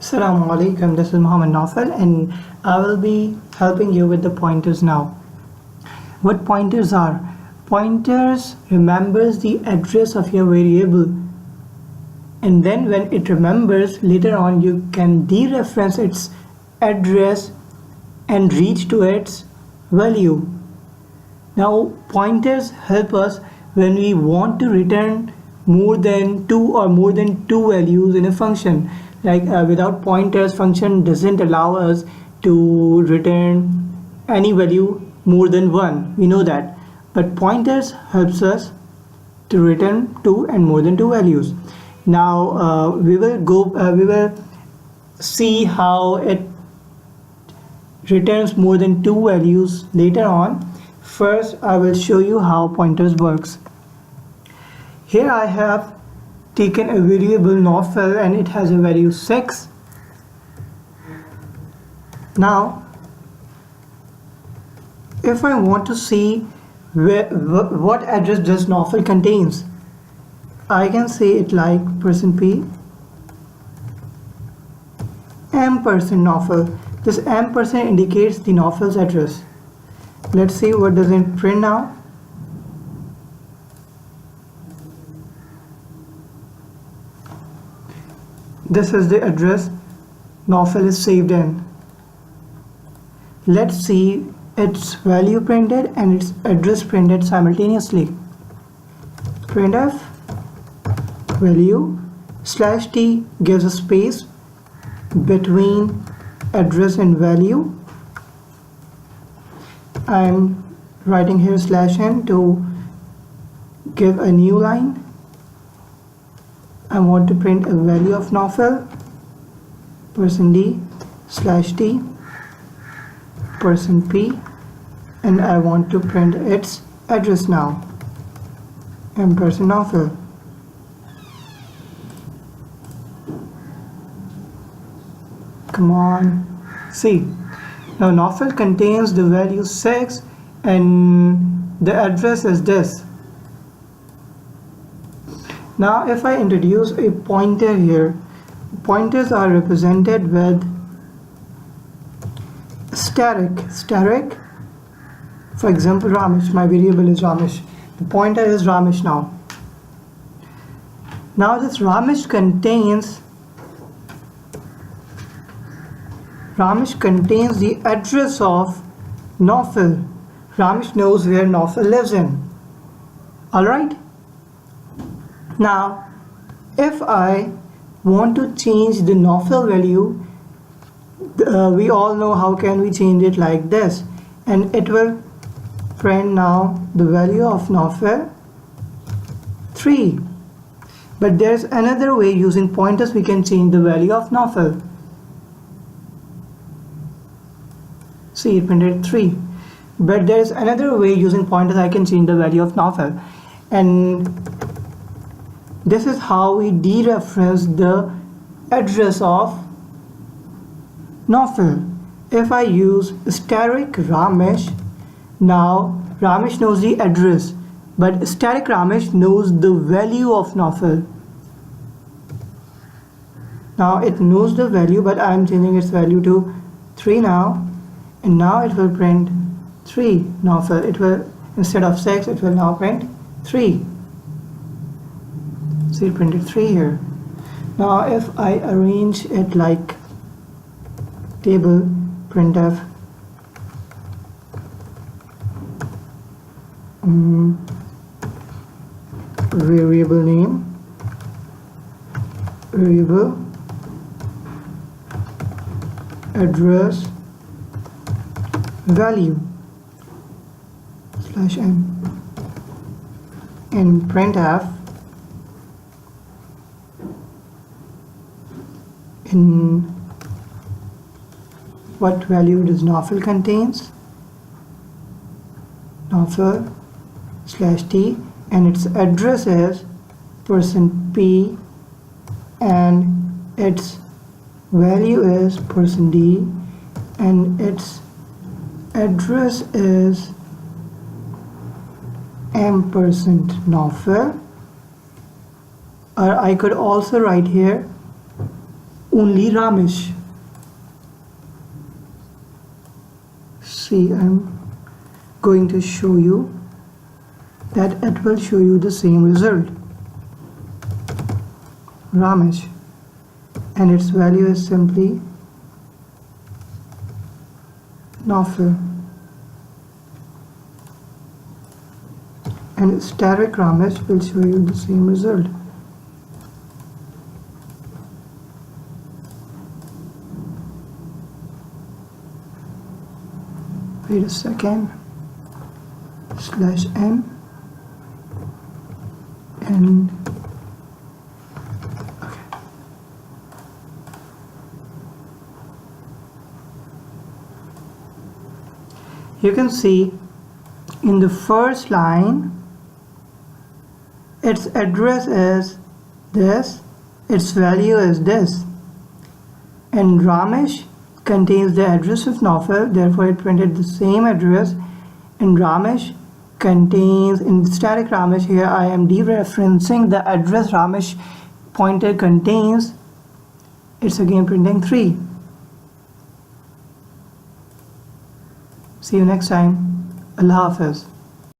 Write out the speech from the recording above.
Assalamu alaikum, this is Muhammad Naufal and I will be helping you with the pointers now. What pointers are? Pointers remembers the address of your variable, and then when it remembers, later on you can dereference its address and reach to its value. Now pointers help us when we want to return more than two values in a function. Like without pointers, function doesn't allow us to return any value more than one. We know that, but pointers helps us to return two and more than two values. Now we will see how it returns more than two values later on. First, I will show you how pointers works. Here I have taken a variable Naufal and it has a value 6. Now, if I want to see what address does Naufal contains, I can say it like %p ampersand Naufal. This ampersand indicates the Naufal's address. Let's see what does it print now. This is the address Naufal is saved in. Let's see its value printed and its address printed simultaneously. Printf value /t gives a space between address and value. I'm writing here /n to give a new line. I want to print a value of Naufal, %d /t %p, and I want to print its address now, ampersand Naufal. Come on, see. Now Naufal contains the value 6 and the address is this. Now if I introduce a pointer here, pointers are represented with static. For example, Ramesh, my variable is Ramesh. The pointer is Ramesh now. Now this Ramesh contains the address of Naufal. Ramesh knows where Naufal lives in. Alright? Now, if I want to change the Naufal value, we all know how can we change it like this, and it will print now the value of Naufal 3. But there's another way. Using pointers we can change the value of Naufal. See, it printed 3. But there's another way. Using pointers I can change the value of Naufal, and this is how we dereference the address of Naufal. If I use static Ramesh, now Ramesh knows the address, but static Ramesh knows the value of Naufal. Now it knows the value, but I am changing its value to 3 now, and now it will print 3 Naufal. It will, instead of 6, it will now print 3. So it printed 3 here. Now if I arrange it like table, printf variable name, variable address value /n, and printf in what value does Naufal contains, Naufal /t, and its address is %p and its value is %d and its address is ampersand Naufal. Or I could also write here only Ramesh. See, I'm going to show you that it will show you the same result. Ramesh, and its value is simply Naufal, and static Ramesh will show you the same result. Wait a second, /n and okay. You can see in the first line its address is this, its value is this, and Ramesh contains the address of Naufal, therefore it printed the same address, and Ramesh contains, in static Ramesh, here I am dereferencing the address Ramesh pointer contains, it's again printing 3. See you next time. Allah Hafiz.